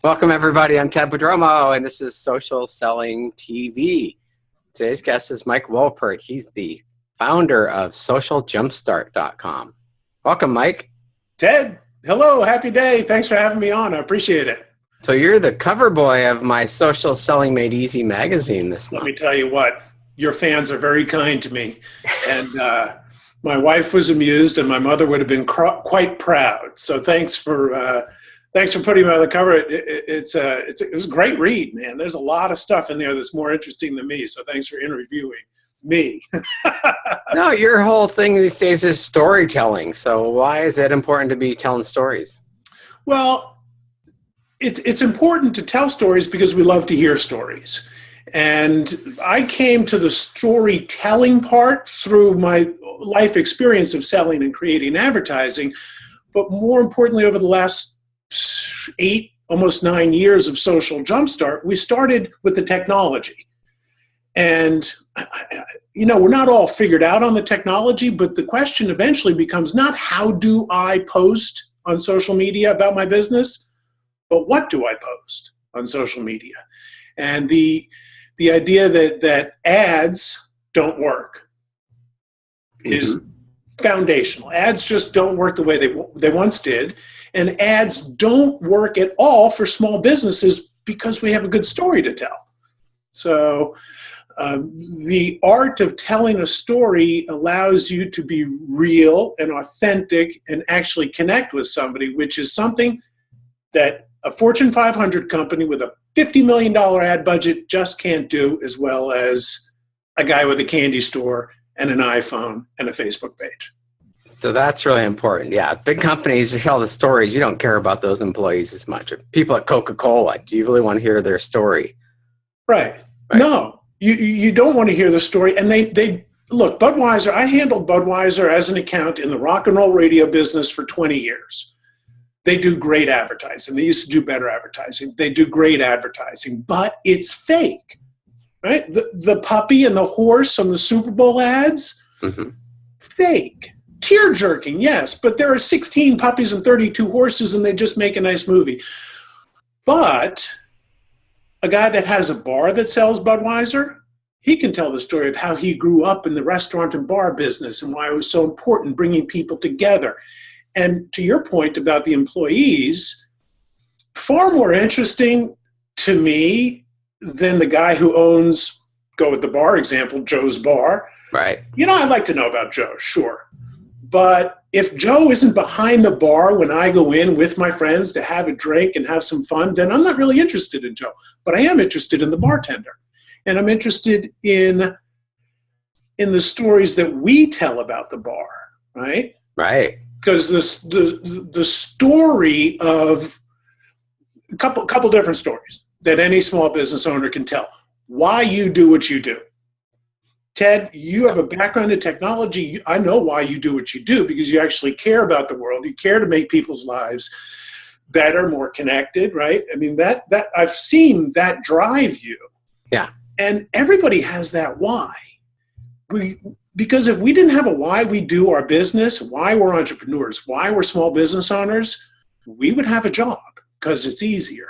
Welcome, everybody. I'm Ted Bodromo, and this is Social Selling TV. Today's guest is Mike Wolpert. He's the founder of SocialJumpstart.com. Welcome, Mike. Ted, hello. Happy day. Thanks for having me on. I appreciate it. So you're the cover boy of my Social Selling Made Easy magazine this month. Let me tell you what, your fans are very kind to me. And my wife was amused, and my mother would have been quite proud. So thanks for putting me on the cover. It was a great read, man. There's a lot of stuff in there that's more interesting than me. So thanks for interviewing me. No, your whole thing these days is storytelling. So why is it important to be telling stories? Well, it's important to tell stories because we love to hear stories. And I came to the storytelling part through my life experience of selling and creating advertising. But more importantly, over the last 8, almost 9 years of Social Jumpstart, we started with the technology. And, we're not all figured out on the technology, but the question eventually becomes not how do I post on social media about my business, but what do I post on social media? And the idea that ads don't work is foundational. Ads just don't work the way they once did. And ads don't work at all for small businesses because we have a good story to tell. So the art of telling a story allows you to be real and authentic and actually connect with somebody, which is something that a Fortune 500 company with a $50 million ad budget just can't do, as well as a guy with a candy store and an iPhone and a Facebook page. So that's really important. Yeah, big companies tell the stories. You don't care about those employees as much. People at Coca-Cola, do you really want to hear their story? Right. No, you don't want to hear the story. And they look, Budweiser, I handled Budweiser as an account in the rock and roll radio business for 20 years. They do great advertising. They used to do better advertising. They do great advertising, but it's fake, right? The puppy and the horse on the Super Bowl ads, fake. Tear-jerking, yes, but there are 16 puppies and 32 horses, and they just make a nice movie. But a guy that has a bar that sells Budweiser, he can tell the story of how he grew up in the restaurant and bar business and why it was so important bringing people together. And to your point about the employees, far more interesting to me than the guy who owns, go with the bar example, Joe's Bar. Right. I'd like to know about Joe, sure. But if Joe isn't behind the bar when I go in with my friends to have a drink and have some fun, then I'm not really interested in Joe. But I am interested in the bartender. And I'm interested in the stories that we tell about the bar, right? Right. Because the story of a couple different stories that any small business owner can tell. Why you do what you do. Ted, you have a background in technology. I know why you do what you do, because you actually care about the world. You care to make people's lives better, more connected, right? I mean, that I've seen that drive you. Yeah. And everybody has that why. Because if we didn't have a why we do our business, why we're entrepreneurs, why we're small business owners, we would have a job because it's easier.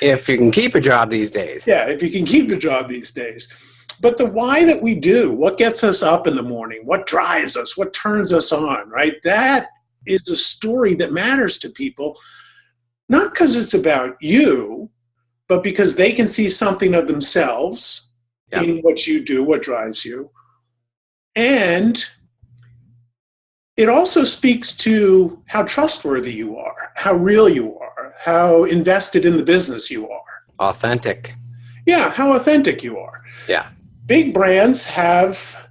If you can keep a job these days. Yeah, if you can keep a job these days. But the why that we do, what gets us up in the morning, what drives us, what turns us on, right? That is a story that matters to people, not because it's about you, but because they can see something of themselves in what you do, what drives you. And it also speaks to how trustworthy you are, how real you are, how invested in the business you are. Authentic. Yeah, how authentic you are. Yeah. Big brands have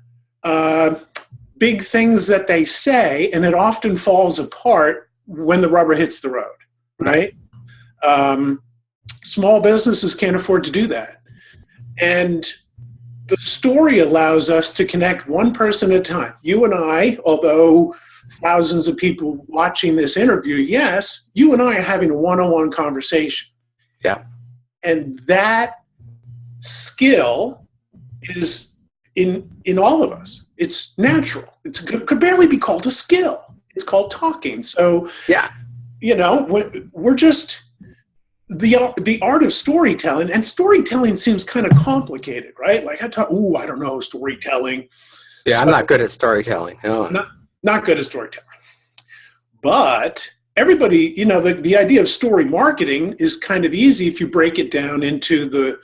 big things that they say, and it often falls apart when the rubber hits the road, right? Small businesses can't afford to do that. And the story allows us to connect one person at a time. You and I, although thousands of people watching this interview, yes, you and I are having a one-on-one conversation. Yeah. And that skill is in all of us. It's natural. It could barely be called a skill. It's called talking. So yeah, we're just the art of storytelling, and storytelling seems kind of complicated, right? Like I don't know, storytelling. Yeah, so, I'm not good at storytelling. No. Not good at storytelling. But everybody, the idea of story marketing is kind of easy if you break it down into the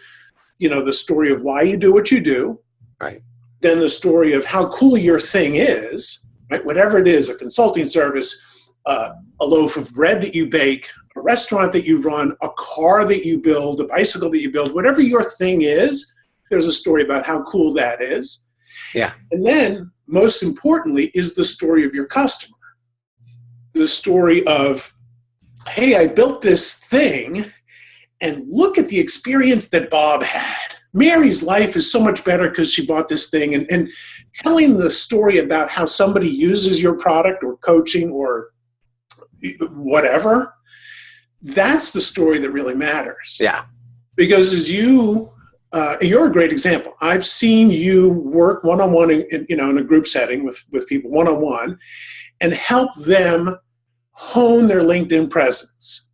story of why you do what you do. Right. Then the story of how cool your thing is, right? Whatever it is, a consulting service, a loaf of bread that you bake, a restaurant that you run, a car that you build, a bicycle that you build, whatever your thing is, there's a story about how cool that is. Yeah. And then, most importantly, is the story of your customer. The story of, hey, I built this thing, and look at the experience that Bob had. Mary's life is so much better because she bought this thing. And telling the story about how somebody uses your product or coaching or whatever, that's the story that really matters. Yeah. Because as you're a great example. I've seen you work one-on-one in a group setting with people one-on-one and help them hone their LinkedIn presence.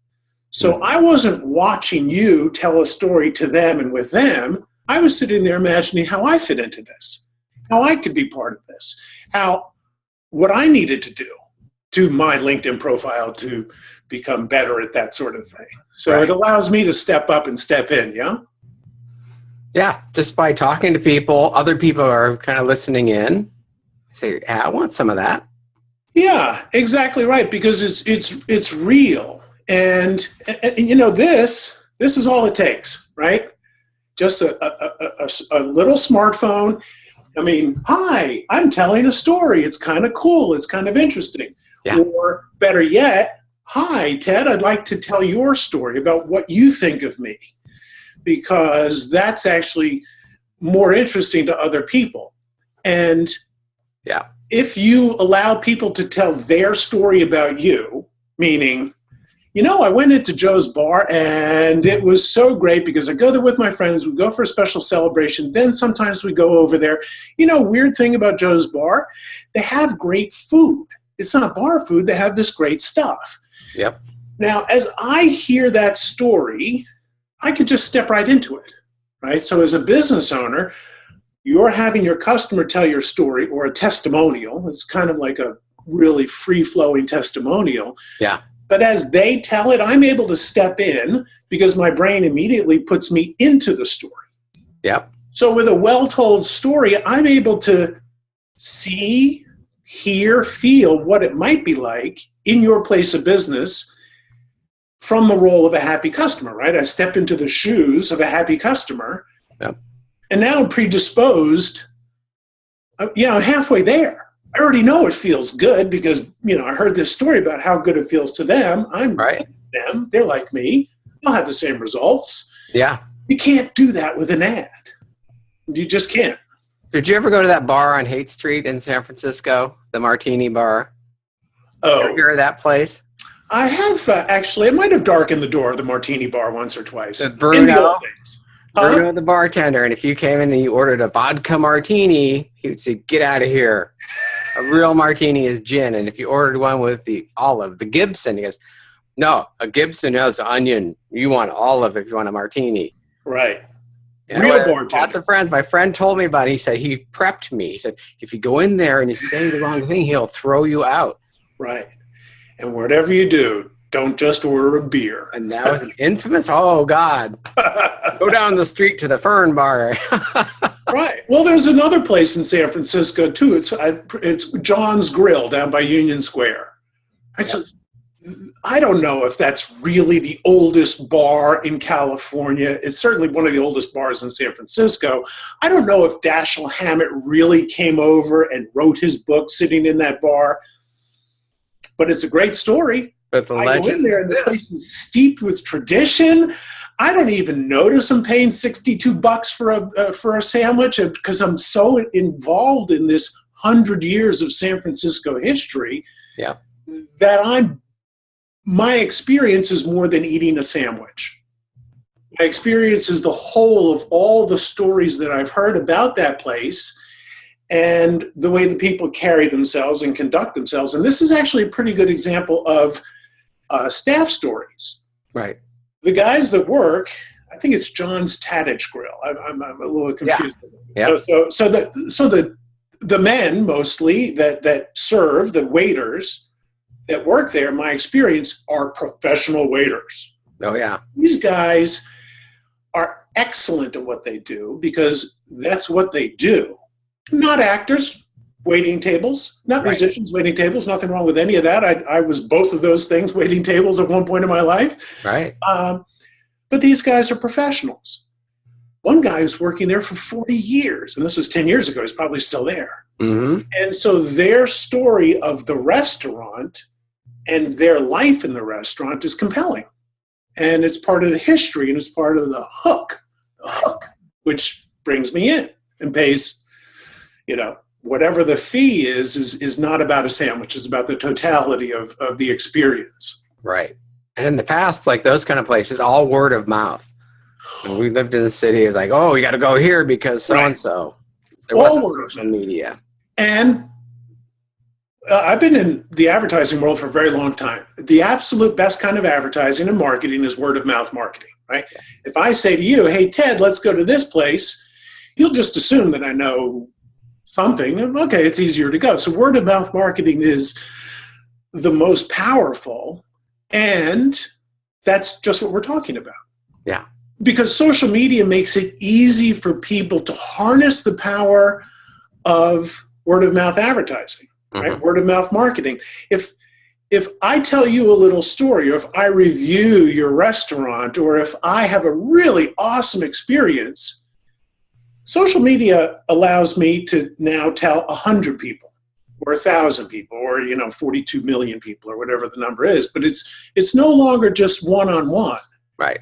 So I wasn't watching you tell a story to them and with them. I was sitting there imagining how I fit into this, how I could be part of this, what I needed to do to my LinkedIn profile to become better at that sort of thing. So It allows me to step up and step in, yeah? Yeah, just by talking to people, other people are kind of listening in. Say, I want some of that. Yeah, exactly right, because it's real. And this is all it takes, right? Just a little smartphone. I mean, hi, I'm telling a story. It's kind of cool. It's kind of interesting. Yeah. Or better yet, hi, Ted, I'd like to tell your story about what you think of me, because that's actually more interesting to other people. And if you allow people to tell their story about you, meaning, I went into Joe's bar and it was so great because I go there with my friends. We go for a special celebration. Then sometimes we go over there. Weird thing about Joe's bar, they have great food. It's not bar food. They have this great stuff. Yep. Now, as I hear that story, I could just step right into it, right? So as a business owner, you're having your customer tell your story or a testimonial. It's kind of like a really free-flowing testimonial. Yeah. But as they tell it, I'm able to step in because my brain immediately puts me into the story. Yep. So with a well-told story, I'm able to see, hear, feel what it might be like in your place of business from the role of a happy customer, right? I step into the shoes of a happy customer. Yep. And now I'm predisposed, I'm halfway there. I already know it feels good because, I heard this story about how good it feels to them. I'm like them. They're like me. I'll have the same results. Yeah. You can't do that with an ad. You just can't. Did you ever go to that bar on Haight Street in San Francisco, the Martini Bar? Oh. You ever hear of that place? I have, actually. I might have darkened the door of the Martini Bar once or twice. Bruno, the bartender, and if you came in and you ordered a vodka martini, he would say, "Get out of here. A real martini is gin." And if you ordered one with the olive, the Gibson, he goes, "No, a Gibson has onion. You want olive if you want a martini." Right. Real bartender. Lots of friends. My friend told me about it. He said he prepped me. He said, if you go in there and you say the wrong thing, he'll throw you out. Right. And whatever you do, don't just order a beer. And that was an infamous, oh, God. Go down the street to the Fern Bar. Right. Well, there's another place in San Francisco, too. It's John's Grill down by Union Square. Right? So I don't know if that's really the oldest bar in California. It's certainly one of the oldest bars in San Francisco. I don't know if Dashiell Hammett really came over and wrote his book sitting in that bar. But it's a great story. But the I go in there and the place is steeped with tradition. I don't even notice I'm paying $62 for a sandwich because I'm so involved in this 100 years of San Francisco history that my experience is more than eating a sandwich. My experience is the whole of all the stories that I've heard about that place and the way the people carry themselves and conduct themselves. And this is actually a pretty good example of staff stories. Right. The guys that work, I think it's John's Tadich Grill. I'm a little confused. Yeah. So the men mostly that serve, the waiters that work there, my experience, are professional waiters. Oh, yeah. These guys are excellent at what they do because that's what they do. Not actors waiting tables, not musicians waiting tables, nothing wrong with any of that. I was both of those things, waiting tables at one point in my life. Right. But these guys are professionals. One guy was working there for 40 years, and this was 10 years ago. He's probably still there. Mm-hmm. And so their story of the restaurant and their life in the restaurant is compelling. And it's part of the history, and it's part of the hook, which brings me in and pays, whatever the fee is not about a sandwich. It's about the totality of the experience. Right. And in the past, like those kind of places, all word of mouth. When we lived in the city, it's like, oh, we got to go here because so-and-so. There wasn't social media. And I've been in the advertising world for a very long time. The absolute best kind of advertising and marketing is word of mouth marketing, right? Yeah. If I say to you, hey, Ted, let's go to this place, you'll just assume that I know something. And okay, it's easier to go. So word of mouth marketing is the most powerful. And that's just what we're talking about. Yeah. Because social media makes it easy for people to harness the power of word of mouth advertising. Right? Word of mouth marketing. If I tell you a little story, or if I review your restaurant, or if I have a really awesome experience, social media allows me to now tell 100 people, or 1,000 people, or 42 million people, or whatever the number is. But it's no longer just one-on-one. Right.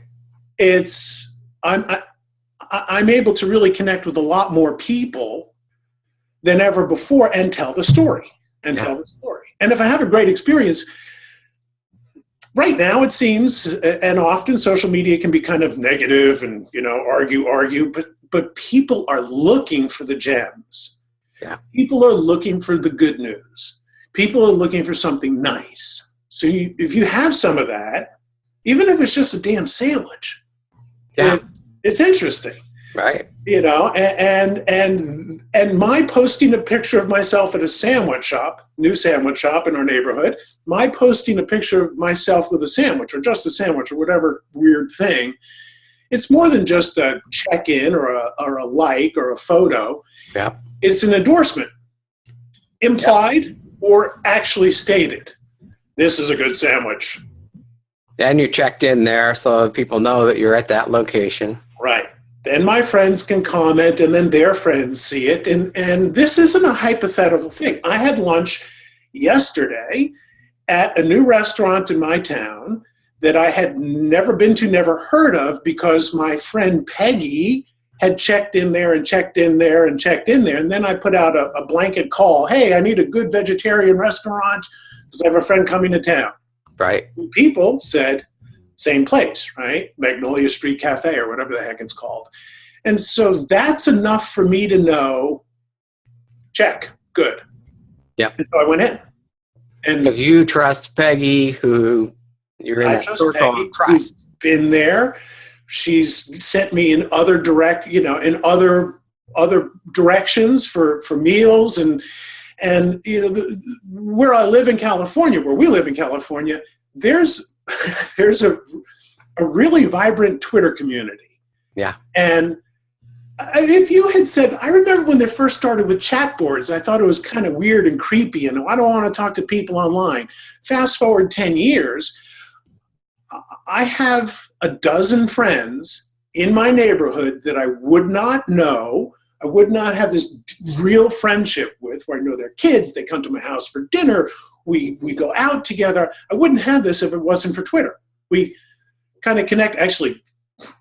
I'm able to really connect with a lot more people than ever before and tell the story. And if I have a great experience, right now it seems, and often social media can be kind of negative and, argue, but people are looking for the gems. Yeah. People are looking for the good news. People are looking for something nice. So if you have some of that, even if it's just a damn sandwich, it's interesting. Right. And my posting a picture of myself at a sandwich shop, new sandwich shop in our neighborhood, my posting a picture of myself with a sandwich or just a sandwich or whatever weird thing, it's more than just a check-in or a like or a photo. Yeah. It's an endorsement, implied or actually stated. This is a good sandwich. And you checked in there so people know that you're at that location. Right. Then my friends can comment, and then their friends see it. And this isn't a hypothetical thing. I had lunch yesterday at a new restaurant in my town that I had never been to, never heard of, because my friend Peggy had checked in there and checked in there and checked in there. And then I put out a blanket call. Hey, I need a good vegetarian restaurant because I have a friend coming to town. Right. People said, same place, right? Magnolia Street Cafe or whatever the heck it's called. And so that's enough for me to know, check, good. Yeah. And so I went in. And because you trust Peggy, who you're in that circle of trust. Been there. She's sent me in other other directions for meals and where I live in California, where we live in California, there's a really vibrant Twitter community. Yeah. And if you had said, I remember when they first started with chat boards, I thought it was kind of weird and creepy, and I don't want to talk to people online. Fast forward 10 years, I have a dozen friends in my neighborhood that I would not know. I would not have this real friendship with, where I know their kids, they come to my house for dinner, we go out together. I wouldn't have this if it wasn't for Twitter. We kind of connect, actually,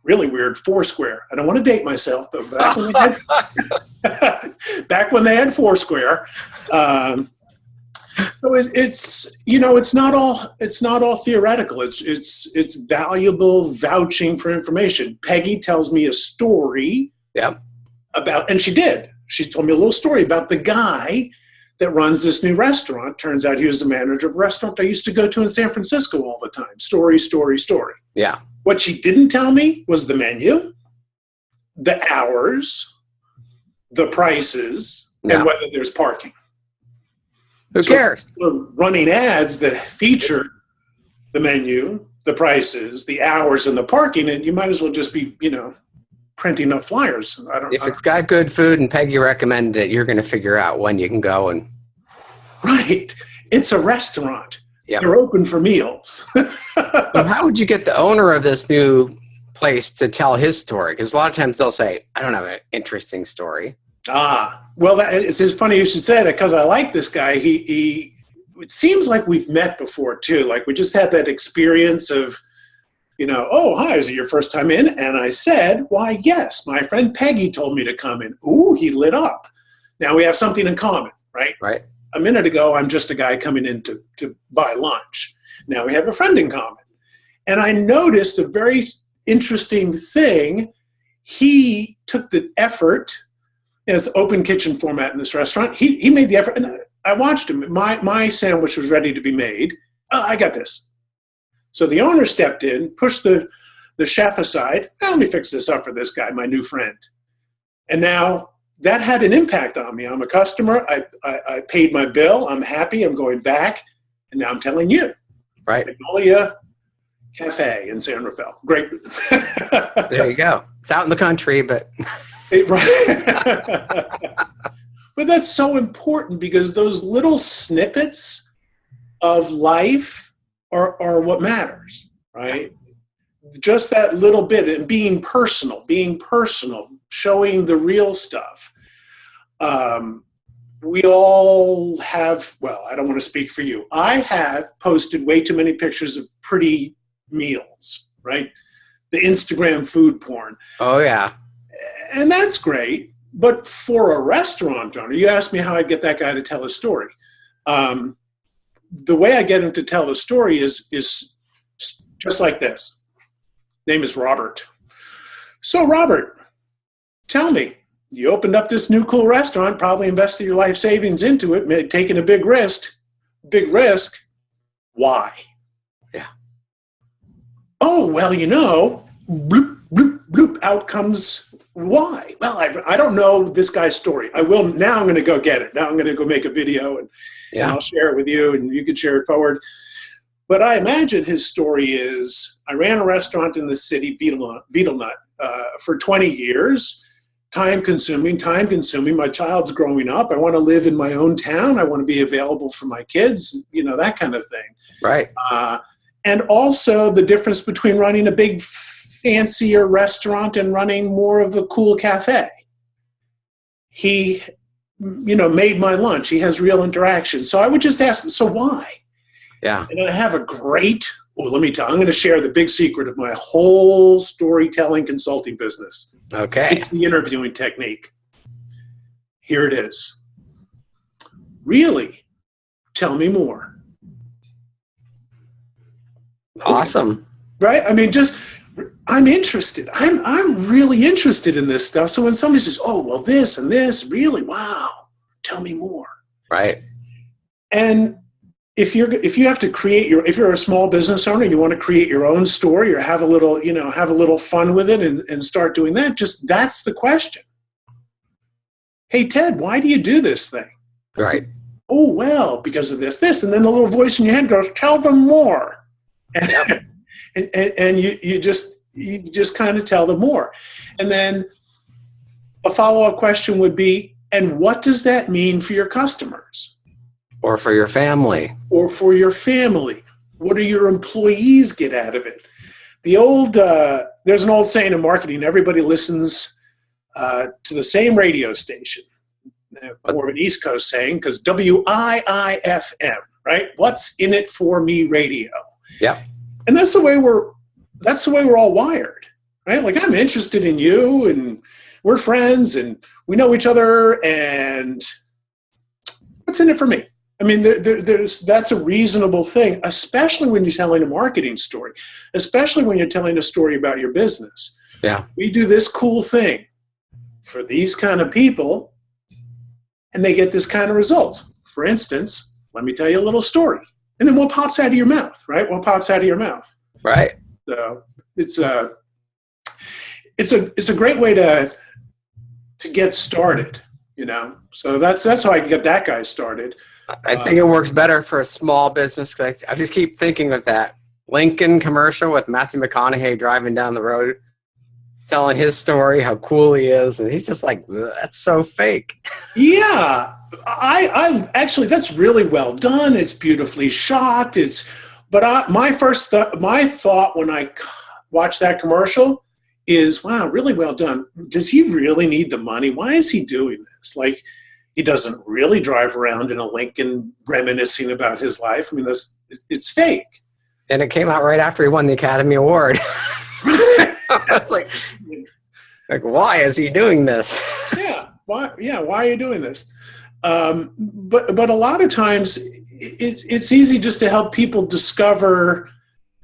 really weird, Foursquare. I don't want to date myself, but back when they had Foursquare. So it's not all theoretical. It's valuable vouching for information. Peggy tells me a story. Yeah. And she told me a little story about the guy that runs this new restaurant. Turns out he was the manager of a restaurant I used to go to in San Francisco all the time. Story, story, story. Yeah. What she didn't tell me was the menu, the hours, the prices, and whether there's parking. Who cares? We're running ads that feature the menu, the prices, the hours, and the parking, and you might as well just be, printing up flyers. If it's got good food and Peggy recommended it, you're going to figure out when you can go. And right. It's a restaurant. Yep. They're open for meals. Well, how would you get the owner of this new place to tell his story? Because a lot of times they'll say, I don't have an interesting story. Well, it's funny you should say that, because I like this guy. He it seems like we've met before too. Like we just had that experience of, oh, hi, is it your first time in? And I said, why, yes, my friend Peggy told me to come in. Ooh, he lit up. Now we have something in common, right? Right. A minute ago, I'm just a guy coming in to buy lunch. Now we have a friend in common. And I noticed a very interesting thing. He took the effort. It's open kitchen format in this restaurant. He made the effort, and I watched him. My sandwich was ready to be made. I got this. So the owner stepped in, pushed the chef aside. Let me fix this up for this guy, my new friend. And now that had an impact on me. I'm a customer. I paid my bill. I'm happy. I'm going back. And now I'm telling you. Right. Magnolia Cafe in San Rafael. Great. There you go. It's out in the country, but... But that's so important, because those little snippets of life are what matters, right? Just that little bit, and being personal, showing the real stuff. We all have, well, I don't want to speak for you. I have posted way too many pictures of pretty meals, right? The Instagram food porn. Oh, yeah. And that's great. But for a restaurant owner, you asked me how I get that guy to tell a story. The way I get him to tell a story is just like this. Name is Robert. So, Robert, tell me, you opened up this new cool restaurant, probably invested your life savings into it, taking a big risk. Why? Yeah. Oh, well, bloop, bloop, bloop, out comes why. Well, I don't know this guy's story. I will. Now I'm going to go get it. Now I'm going to go make a video and I'll share it with you, and you can share it forward. But I imagine his story is, I ran a restaurant in the city, Beetle Nut, for 20 years. Time consuming. My child's growing up. I want to live in my own town. I want to be available for my kids, that kind of thing. Right. And also the difference between running a big, fancier restaurant and running more of a cool cafe. He, made my lunch. He has real interaction. So I would just ask him, so why? Yeah. And I have a great, let me tell you, I'm going to share the big secret of my whole storytelling consulting business. Okay. It's the interviewing technique. Here it is. Really? Tell me more. Awesome. Right? I mean, I'm interested. I'm really interested in this stuff. So when somebody says, oh, well, this and this, really? Wow. Tell me more. Right. And if you have to if you're a small business owner, you want to create your own story or have a little fun with it and start doing that, that's the question. Hey, Ted, why do you do this thing? Right. Oh, well, because of this. And then the little voice in your head goes, tell them more. Yep. and you just kind of tell them more. And then a follow-up question would be, and what does that mean for your customers? Or for your family. What do your employees get out of it? There's an old saying in marketing, everybody listens to the same radio station. More of an East Coast saying, because WIIFM, right? What's in it for me radio. Yeah. And that's the way we're all wired, right? Like, I'm interested in you, and we're friends, and we know each other, and what's in it for me? I mean, that's a reasonable thing, especially when you're telling a marketing story, especially when you're telling a story about your business. Yeah. We do this cool thing for these kind of people, and they get this kind of result. For instance, let me tell you a little story. And then what pops out of your mouth, right? What pops out of your mouth? Right. So it's a great way to get started, you know. So that's how I get that guy started. I think it works better for a small business because I just keep thinking of that Lincoln commercial with Matthew McConaughey driving down the road, telling his story, how cool he is, and he's just like, that's so fake. Yeah, I actually, that's really well done. It's beautifully shot. My thought when I watched that commercial is, wow, really well done. Does he really need the money? Why is he doing this? Like, he doesn't really drive around in a Lincoln reminiscing about his life. I mean, it's fake. And it came out right after he won the Academy Award. It's like, why is he doing this? Why are you doing this? But a lot of times it's easy just to help people discover,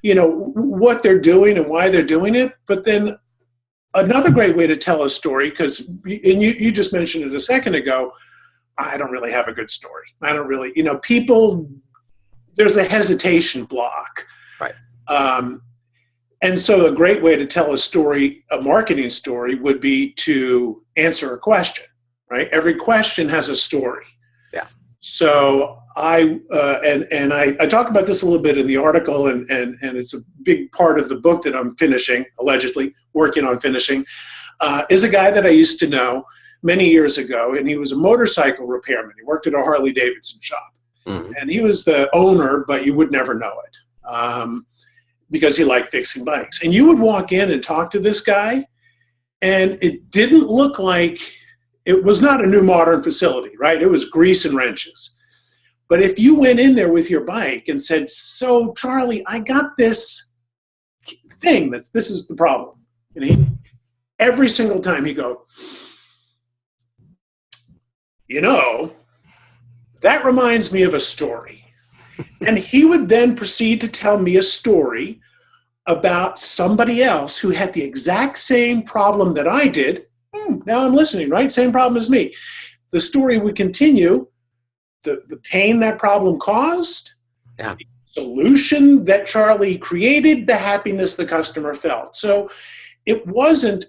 you know, what they're doing and why they're doing it. But then another great way to tell a story, and you just mentioned it a second ago, I don't really have a good story. I don't really, you know, there's a hesitation block. Right. And so a great way to tell a story, a marketing story, would be to answer a question, right? Every question has a story. Yeah. So I talk about this a little bit in the article, and it's a big part of the book that I'm allegedly working on finishing, is a guy that I used to know many years ago, and he was a motorcycle repairman. He worked at a Harley Davidson shop. Mm-hmm. And he was the owner, but you would never know it. Because he liked fixing bikes. And you would walk in and talk to this guy, and it didn't look like, it was not a new modern facility, right? It was grease and wrenches. But if you went in there with your bike and said, so Charlie, I got this thing, this is the problem. And every single time he'd go, you know, that reminds me of a story. And he would then proceed to tell me a story about somebody else who had the exact same problem that I did. Now I'm listening, right? Same problem as me. The story would continue, the pain that problem caused, the solution that Charlie created, the happiness the customer felt. So it wasn't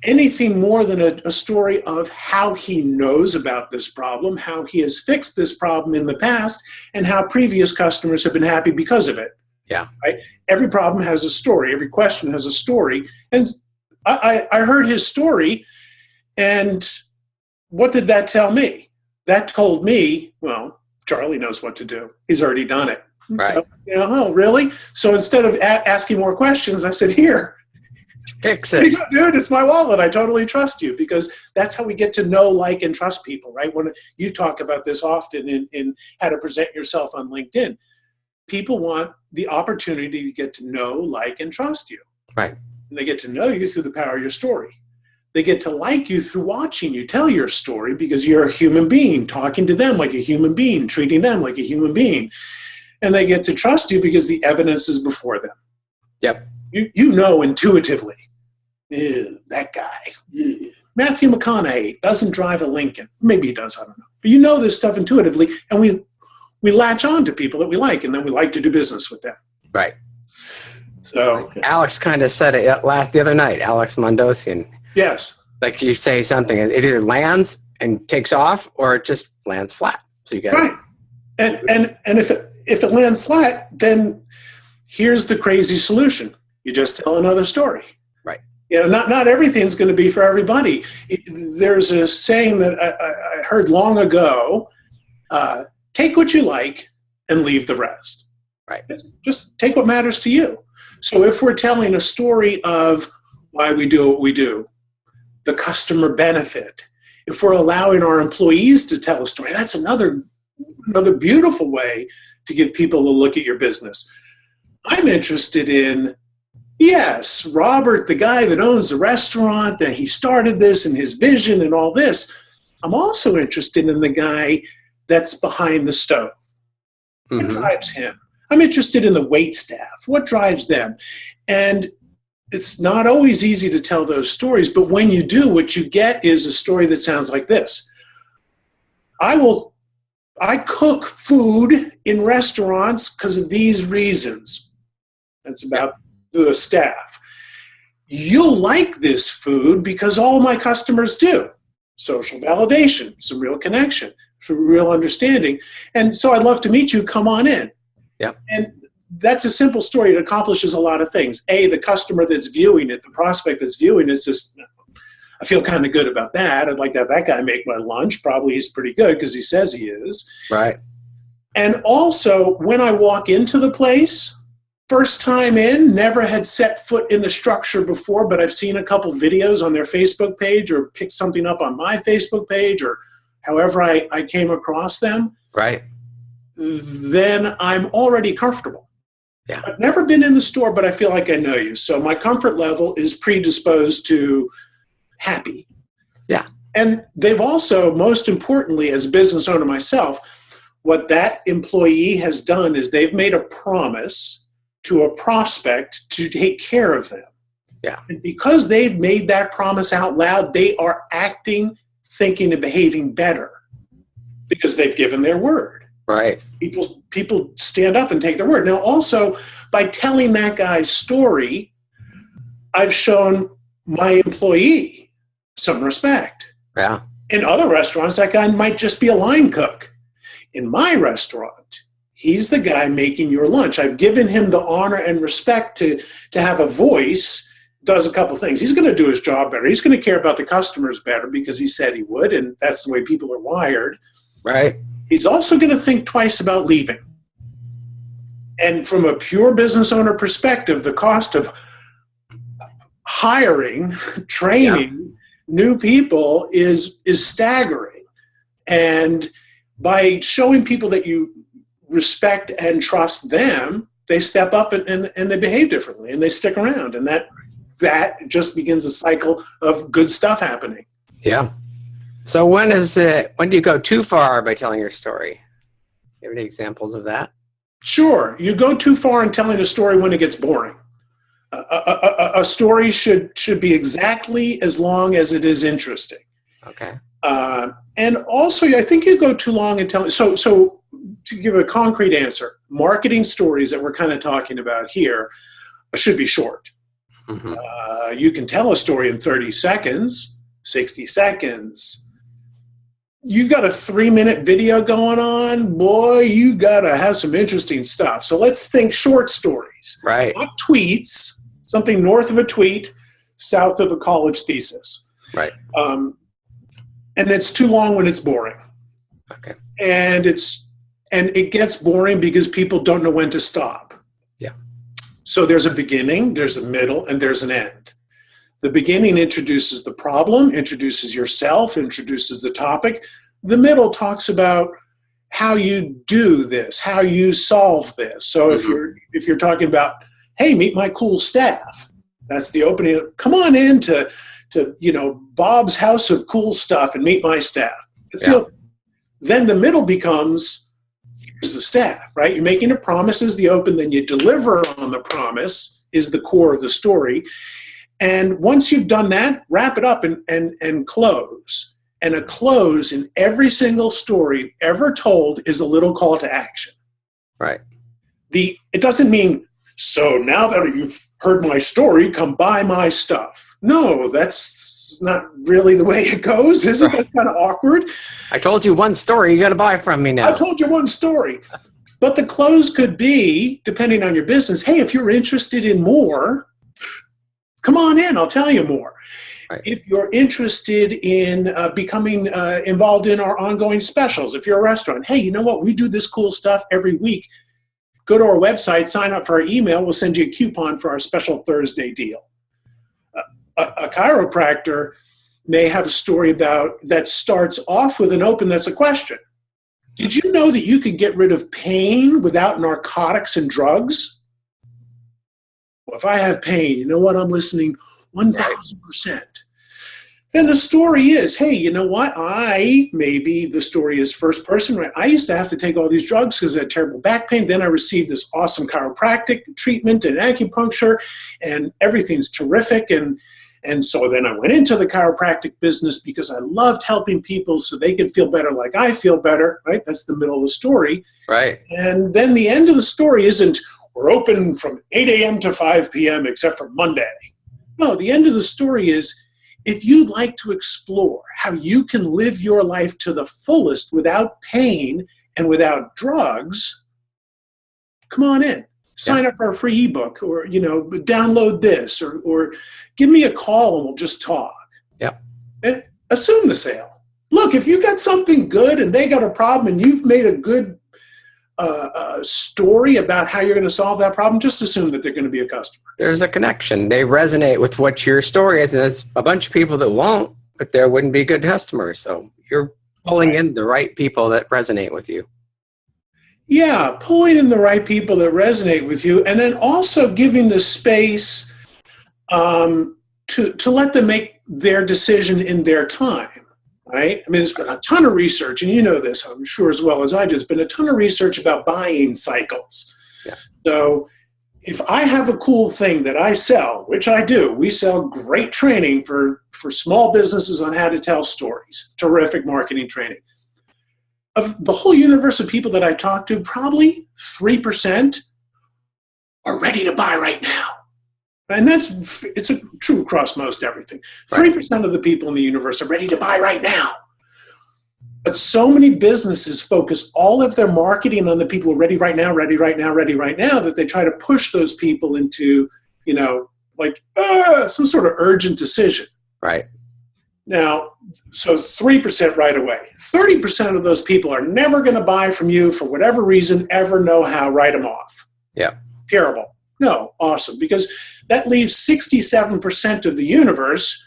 anything more than a story of how he knows about this problem, how he has fixed this problem in the past, and how previous customers have been happy because of it. Yeah. Right? Every problem has a story. Every question has a story. And I heard his story, and what did that tell me? That told me, well, Charlie knows what to do. He's already done it. Right. So, you know, oh, really? So instead of asking more questions, I said, here, fix it. Dude, it's my wallet. I totally trust you, because that's how we get to know, like, and trust people, right? When you talk about this often in how to present yourself on LinkedIn, people want the opportunity to get to know, like, and trust you. Right. And they get to know you through the power of your story. They get to like you through watching you tell your story, because you're a human being, talking to them like a human being, treating them like a human being. And they get to trust you because the evidence is before them. Yep. You know intuitively, that guy, Matthew McConaughey, doesn't drive a Lincoln. Maybe he does, I don't know. But you know this stuff intuitively, and we latch on to people that we like, and then we like to do business with them. Right. So Alex kind of said it the other night, Alex Mondosian. Yes. Like, you say something, and it either lands and takes off, or it just lands flat. So you got right. And if it lands flat, then here's the crazy solution. You just tell another story. Right. You know, not everything's going to be for everybody. There's a saying that I heard long ago, take what you like and leave the rest. Right. Just take what matters to you. So if we're telling a story of why we do what we do, the customer benefit, if we're allowing our employees to tell a story, that's another beautiful way to give people a look at your business. I'm interested in, yes, Robert, the guy that owns the restaurant, that he started this and his vision and all this. I'm also interested in the guy that's behind the stove. What drives him? I'm interested in the wait staff. What drives them? And it's not always easy to tell those stories, but when you do, what you get is a story that sounds like this. I I cook food in restaurants because of these reasons. That's about the staff. You'll like this food because all my customers do. Social validation, some real connection, some real understanding. And so I'd love to meet you. Come on in. Yep. And that's a simple story. It accomplishes a lot of things. A, the customer that's viewing it, the prospect that's viewing it, is just, I feel kind of good about that. I'd like to have that guy make my lunch. Probably he's pretty good because he says he is. Right. And also, when I walk into the place, first time in, never had set foot in the structure before, but I've seen a couple videos on their Facebook page or picked something up on my Facebook page or however I came across them. Right. Then I'm already comfortable. Yeah. I've never been in the store, but I feel like I know you. So my comfort level is predisposed to happy. Yeah. And they've also, most importantly, as a business owner myself, what that employee has done is they've made a promise to a prospect to take care of them. Yeah. And because they've made that promise out loud, they are acting, thinking, and behaving better because they've given their word. Right. People stand up and take their word. Now, also, by telling that guy's story, I've shown my employee some respect. Yeah. In other restaurants, that guy might just be a line cook. In my restaurant, he's the guy making your lunch. I've given him the honor and respect to have a voice, does a couple things. He's going to do his job better. He's going to care about the customers better because he said he would, and that's the way people are wired. Right. He's also going to think twice about leaving. And from a pure business owner perspective, the cost of hiring, training new people is staggering. And by showing people that you respect and trust them, they step up and they behave differently and they stick around. And that just begins a cycle of good stuff happening. Yeah. So when do you go too far by telling your story? Do you have any examples of that? Sure. You go too far in telling a story when it gets boring. A story should be exactly as long as it is interesting. Okay. And also, I think you go too long in telling. So to give a concrete answer, marketing stories that we're kind of talking about here should be short. Mm-hmm. You can tell a story in 30 seconds, 60 seconds. You got a 3-minute video going on, boy, you got to have some interesting stuff. So let's think short stories. Right. Not tweets, something north of a tweet, south of a college thesis. Right. And it's too long when it's boring. Okay. And it gets boring because people don't know when to stop. Yeah. So there's a beginning, there's a middle, and there's an end. The beginning introduces the problem, introduces yourself, introduces the topic. The middle talks about how you do this, how you solve this. So if you're talking about, hey, meet my cool staff, that's the opening. Come on in to Bob's House of Cool Stuff and meet my staff. Then the middle becomes, here's the staff, right? You're making a promise is the open, then you deliver on the promise is the core of the story. And once you've done that, wrap it up and close. And a close in every single story ever told is a little call to action. Right. It doesn't mean, so now that you've heard my story, come buy my stuff. No, that's not really the way it goes, is it? Right. That's kind of awkward. I told you one story, you got to buy from me now. I told you one story. But the close could be, depending on your business, hey, if you're interested in more, come on in, I'll tell you more. Right. If you're interested in becoming involved in our ongoing specials, if you're a restaurant, hey, you know what? We do this cool stuff every week. Go to our website, sign up for our email. We'll send you a coupon for our special Thursday deal. A chiropractor may have a story that starts off with an open that's a question. Did you know that you could get rid of pain without narcotics and drugs? Well, if I have pain, you know what? I'm listening 1,000%. Then the story is, hey, you know what? Maybe the story is first person, right? I used to have to take all these drugs because I had terrible back pain. Then I received this awesome chiropractic treatment and acupuncture, and everything's terrific. And And so then I went into the chiropractic business because I loved helping people so they could feel better like I feel better, right? That's the middle of the story. Right. And then the end of the story isn't, we're open from 8 a.m. to 5 p.m. except for Monday. No, the end of the story is, if you'd like to explore how you can live your life to the fullest without pain and without drugs, come on in. Sign up for a free ebook, or download this, or give me a call and we'll just talk. Yep. And assume the sale. Look, if you got something good and they got a problem and you've made a good story about how you're going to solve that problem, just assume that they're going to be a customer. There's a connection. They resonate with what your story is, and there's a bunch of people that won't, but there wouldn't be good customers. So you're pulling in the right people that resonate with you. Yeah, pulling in the right people that resonate with you, and then also giving the space to let them make their decision in their time, right? I mean, there's been a ton of research, and you know this, I'm sure, as well as I do. There's been a ton of research about buying cycles. Yeah. So if I have a cool thing that I sell, which I do, we sell great training for small businesses on how to tell stories, terrific marketing training. Of the whole universe of people that I talk to, probably 3% are ready to buy right now. And it's true across most everything. 3% of the people in the universe are ready to buy right now. But so many businesses focus all of their marketing on the people who are ready right now, ready right now, ready right now, that they try to push those people into, some sort of urgent decision. Right. Now, so 3% right away. 30% of those people are never going to buy from you for whatever reason, ever know how, write them off. Yeah. Terrible. No, awesome. Because that leaves 67% of the universe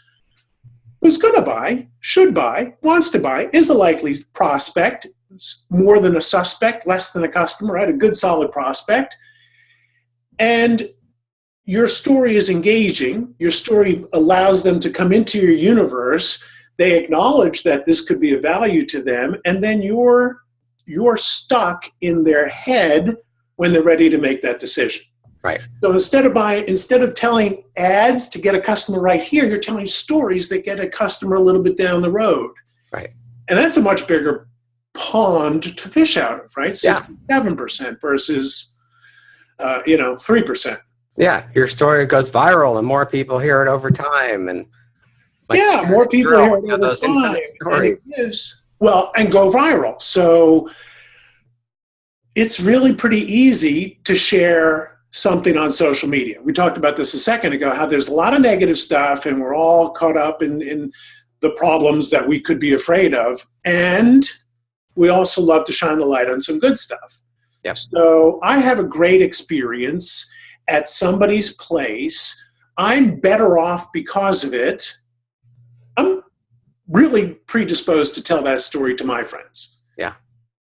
who's going to buy, should buy, wants to buy, is a likely prospect, more than a suspect, less than a customer, right? A good, solid prospect. And your story is engaging. Your story allows them to come into your universe. They acknowledge that this could be of value to them, and then you're stuck in their head when they're ready to make that decision. Right. So instead of telling ads to get a customer right here, you're telling stories that get a customer a little bit down the road. Right. And that's a much bigger pond to fish out of, right? 67% versus 3%. Yeah, your story goes viral and more people hear it over time. And more people hear it over time. And go viral. So it's really pretty easy to share something on social media. We talked about this a second ago, how there's a lot of negative stuff and we're all caught up in the problems that we could be afraid of. And we also love to shine the light on some good stuff. Yep. So I have a great experience at somebody's place. I'm better off because of it. I'm really predisposed to tell that story to my friends. Yeah.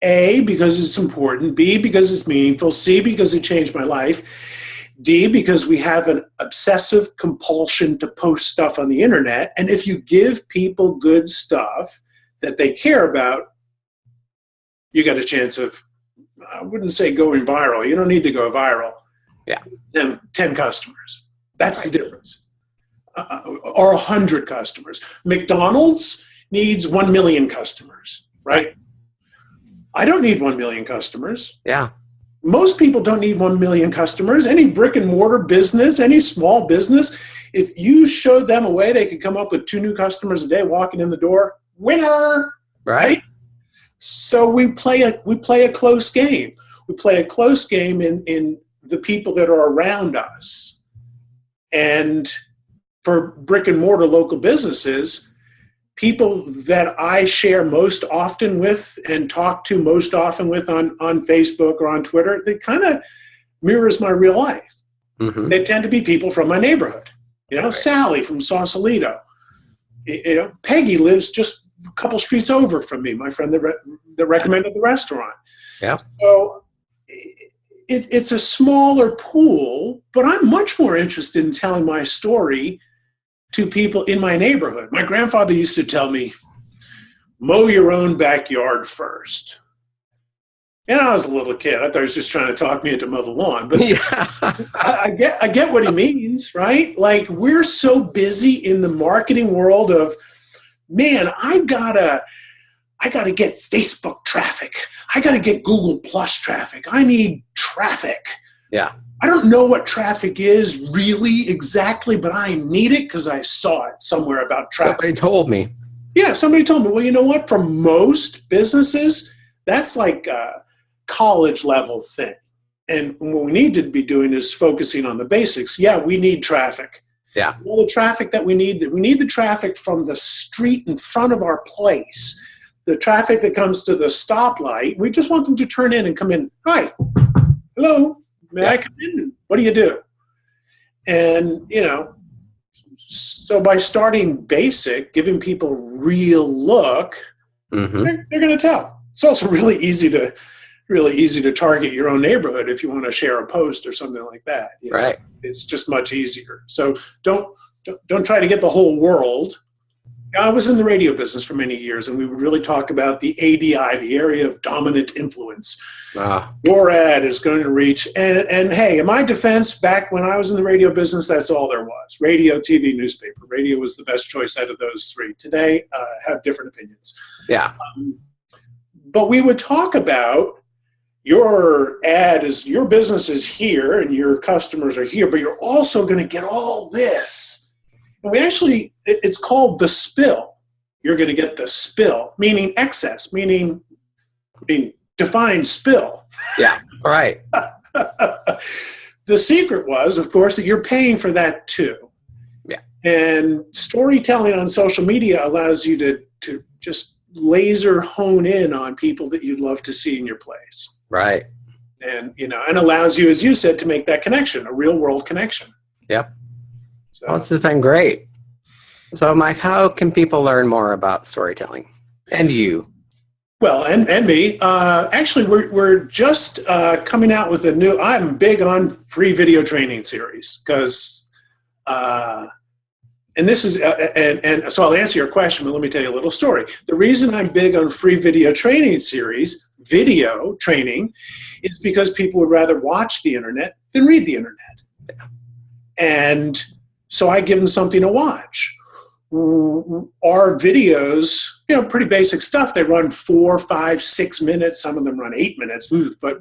A, because it's important. B, because it's meaningful. C, because it changed my life. D, because we have an obsessive compulsion to post stuff on the internet. And if you give people good stuff that they care about, you got a chance of, I wouldn't say going viral. You don't need to go viral. Yeah. And 10 customers. That's the difference. Or 100 customers. McDonald's needs 1 million customers, right? I don't need 1 million customers. Yeah. Most people don't need 1 million customers. Any brick and mortar business, any small business, if you showed them a way they could come up with 2 new customers a day walking in the door, winner, right? So we play a close game. We play a close game in the people that are around us. And for brick and mortar local businesses, people that I share most often with and talk to most often with on Facebook or on Twitter, they kind of mirrors my real life. Mm-hmm. They tend to be people from my neighborhood. Sally from Sausalito. Peggy lives just a couple streets over from me, my friend that recommended the restaurant. Yeah. So it's a smaller pool, but I'm much more interested in telling my story to people in my neighborhood. My grandfather used to tell me, mow your own backyard first. And I was a little kid. I thought he was just trying to talk me into mow the lawn. But Yeah. I get what he means, right? Like, we're so busy in the marketing world of, man, I gotta get Facebook traffic. I gotta get Google Plus traffic. I need traffic. Yeah. I don't know what traffic is really exactly, but I need it because I saw it somewhere about traffic. Somebody told me. Yeah, somebody told me. Well, you know what? For most businesses, that's like a college level thing. And what we need to be doing is focusing on the basics. Yeah, we need traffic. Yeah. All the traffic that we need the traffic from the street in front of our place. The traffic that comes to the stoplight, we just want them to turn in and come in. Hi, hello, may I come in? What do you do? And, so by starting basic, giving people a real look, they're going to tell. It's also really easy to target your own neighborhood if you want to share a post or something like that. Right. It's just much easier. So don't try to get the whole world. I was in the radio business for many years, and we would really talk about the ADI, the area of dominant influence. Your ad is going to reach, and hey, in my defense, back when I was in the radio business, that's all there was. Radio, TV, newspaper. Radio was the best choice out of those three. Today, have different opinions. Yeah. But we would talk about your business is here and your customers are here, but you're also going to get all this. And it's called the spill. You're going to get the spill, meaning excess, meaning define spill. Yeah, right. The secret was, of course, that you're paying for that too. Yeah. And storytelling on social media allows you to just laser hone in on people that you'd love to see in your place. Right. And, and allows you, as you said, to make that connection, a real world connection. Yep. So, Well, this has been great. So, Mike, how can people learn more about storytelling and you? Well, and me. Actually, we're just coming out with a new. I'm big on free video training series because, and this is, and so I'll answer your question, but let me tell you a little story. The reason I'm big on free video training series, video training, is because people would rather watch the internet than read the internet, and so I give them something to watch. Our videos, pretty basic stuff. They run 4, 5, 6 minutes. Some of them run 8 minutes, but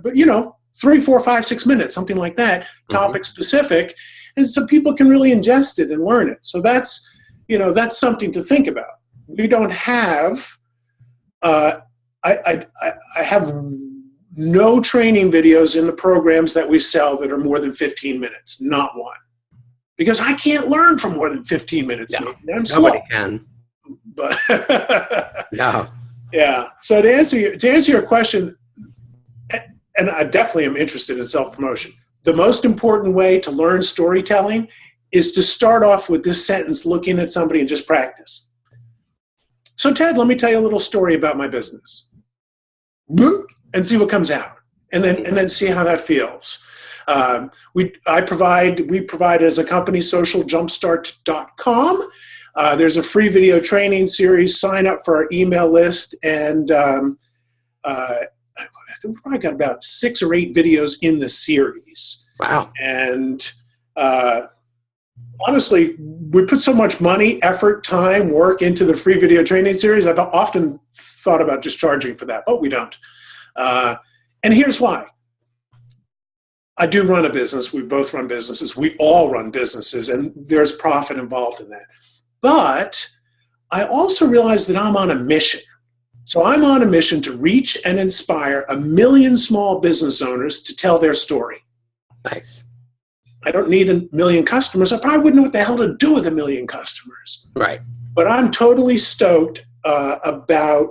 3, 4, 5, 6 minutes, something like that, topic specific. And so people can really ingest it and learn it. So that's something to think about. We don't have, I have no training videos in the programs that we sell that are more than 15 minutes, not one. Because I can't learn for more than 15 minutes. No, I'm nobody slow. can. But No. Yeah. So to answer your question, and I definitely am interested in self-promotion, the most important way to learn storytelling is to start off with this sentence, looking at somebody and just practice. So Ted, let me tell you a little story about my business. And see what comes out. And then see how that feels. We provide as a company socialjumpstart.com. There's a free video training series. Sign up for our email list, and I think I got about 6 or 8 videos in the series. Wow. And honestly, we put so much money, effort, time, work into the free video training series. I've often thought about just charging for that, but we don't. And here's why. I do run a business. We both run businesses. We all run businesses, and there's profit involved in that. But I also realize that I'm on a mission. So I'm on a mission to reach and inspire 1 million small business owners to tell their story. Nice. I don't need 1 million customers. I probably wouldn't know what the hell to do with 1 million customers. Right. But I'm totally stoked about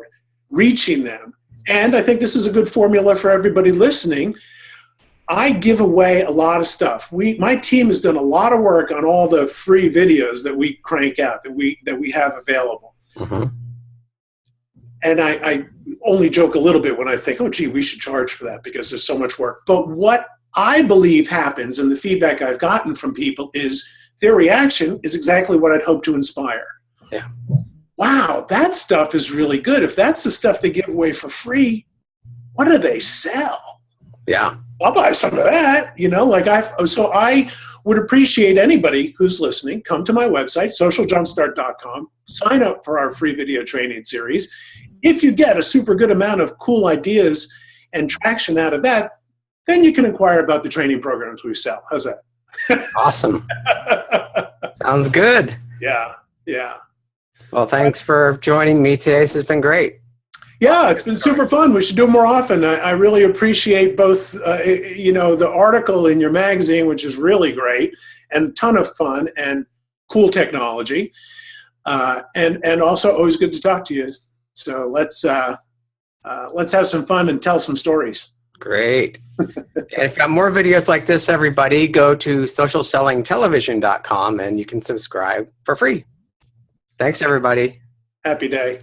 reaching them. And I think this is a good formula for everybody listening. I give away a lot of stuff. My team has done a lot of work on all the free videos that we crank out, that we have available. Mm-hmm. And I only joke a little bit when I think, oh, gee, we should charge for that because there's so much work. But what I believe happens, and the feedback I've gotten from people, is their reaction is exactly what I'd hope to inspire. Yeah. Wow, that stuff is really good. If that's the stuff they give away for free, what do they sell? Yeah. I'll buy some of that, like so I would appreciate anybody who's listening, come to my website, socialjumpstart.com, sign up for our free video training series. If you get a super good amount of cool ideas and traction out of that, then you can inquire about the training programs we sell. How's that? Awesome. Sounds good. Yeah. Yeah. Well, thanks for joining me today. This has been great. Yeah, it's been super fun. We should do it more often. I really appreciate both, the article in your magazine, which is really great, and a ton of fun and cool technology. And also always good to talk to you. So let's have some fun and tell some stories. Great. And if you got more videos like this, everybody, go to socialsellingtelevision.com and you can subscribe for free. Thanks, everybody. Happy day.